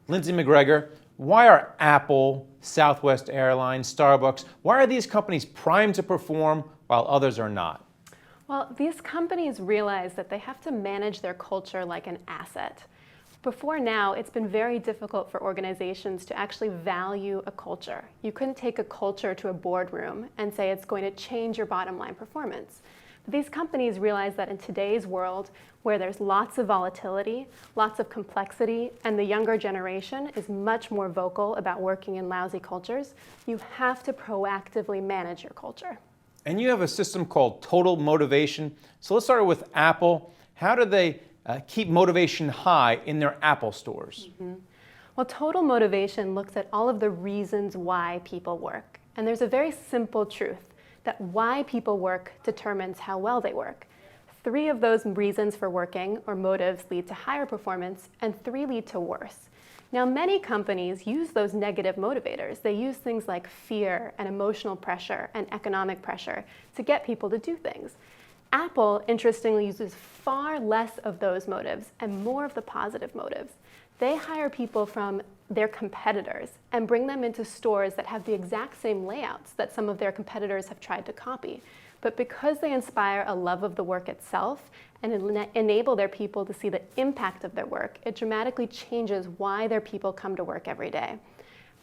Lindsay McGregor, why are Apple, Southwest Airlines, Starbucks, why are these companies primed to perform while others are not? Well, these companies realize that they have to manage their culture like an asset. Before now, it's been very difficult for organizations to actually value a culture. You couldn't take a culture to a boardroom and say it's going to change your bottom line performance. But these companies realize that in today's world, where there's lots of volatility, lots of complexity, and the younger generation is much more vocal about working in lousy cultures, you have to proactively manage your culture. And you have a system called total motivation. So let's start with Apple. How do they keep motivation high in their Apple stores? Well, total motivation looks at all of the reasons why people work. And there's a very simple truth that why people work determines how well they work. 3 of those reasons for working or motives lead to higher performance, and 3 lead to worse. Now, many companies use those negative motivators. They use things like fear and emotional pressure and economic pressure to get people to do things. Apple, interestingly, uses far less of those motives and more of the positive motives. They hire people from their competitors and bring them into stores that have the exact same layouts that some of their competitors have tried to copy. But because they inspire a love of the work itself and enable their people to see the impact of their work, it dramatically changes why their people come to work every day.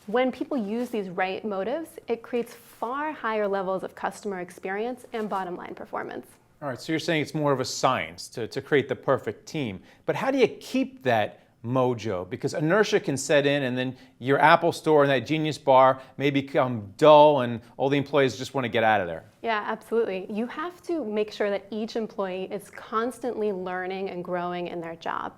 When people use these right motives, it creates far higher levels of customer experience and bottom line performance. All right, so you're saying it's more of a science to create the perfect team. But how do you keep that mojo? Because inertia can set in, and then your Apple store and that Genius Bar may become dull and all the employees just want to get out of there. Yeah, absolutely. You have to make sure that each employee is constantly learning and growing in their job.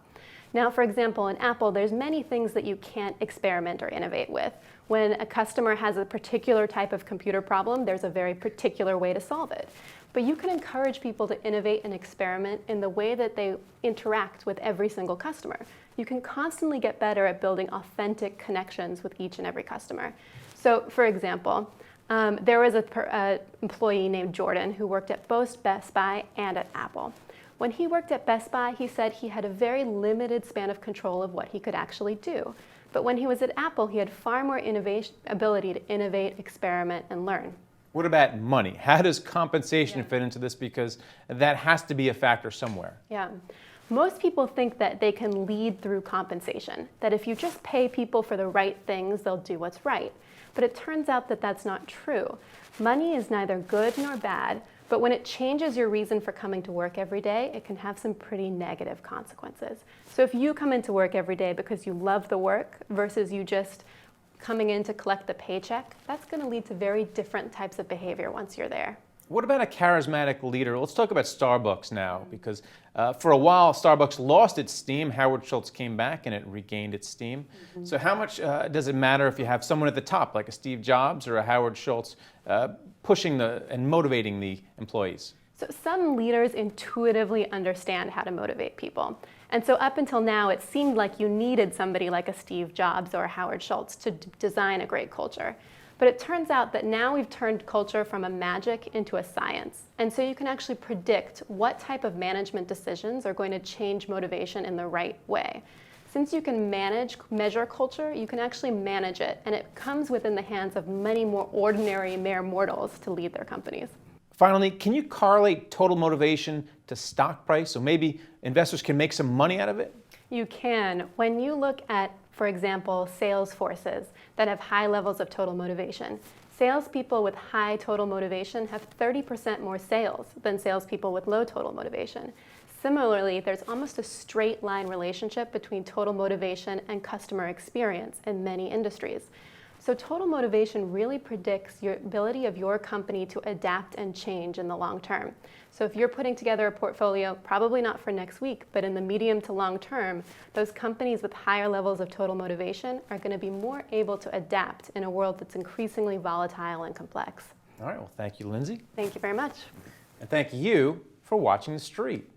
Now, for example, in Apple, there's many things that you can't experiment or innovate with. When a customer has a particular type of computer problem, there's a very particular way to solve it. But you can encourage people to innovate and experiment in the way that they interact with every single customer. You can constantly get better at building authentic connections with each and every customer. So, for example, there was an employee named Jordan who worked at both Best Buy and at Apple. When he worked at Best Buy, he said he had a very limited span of control of what he could actually do. But when he was at Apple, he had far more ability to innovate, experiment, and learn. What about money? How does compensation fit into this? Because that has to be a factor somewhere. Yeah. Most people think that they can lead through compensation, that if you just pay people for the right things, they'll do what's right. But it turns out that that's not true. Money is neither good nor bad, but when it changes your reason for coming to work every day, it can have some pretty negative consequences. So if you come into work every day because you love the work versus you just coming in to collect the paycheck, that's going to lead to very different types of behavior once you're there. What about a charismatic leader? Let's talk about Starbucks now, because for a while Starbucks lost its steam. Howard Schultz came back and it regained its steam. So how much does it matter if you have someone at the top, like a Steve Jobs or a Howard Schultz, pushing and motivating the employees? So some leaders intuitively understand how to motivate people. And so up until now, it seemed like you needed somebody like a Steve Jobs or a Howard Schultz to design a great culture. But it turns out that now we've turned culture from a magic into a science. And so you can actually predict what type of management decisions are going to change motivation in the right way. Since you can measure culture, you can actually manage it. And it comes within the hands of many more ordinary mere mortals to lead their companies. Finally, can you correlate total motivation to stock price so maybe investors can make some money out of it? You can. When you look at, for example, sales forces that have high levels of total motivation, salespeople with high total motivation have 30% more sales than salespeople with low total motivation. Similarly, there's almost a straight line relationship between total motivation and customer experience in many industries. So total motivation really predicts your ability of your company to adapt and change in the long term. So if you're putting together a portfolio, probably not for next week, but in the medium to long term, those companies with higher levels of total motivation are going to be more able to adapt in a world that's increasingly volatile and complex. All right, well, thank you, Lindsay. Thank you very much. And thank you for watching The Street.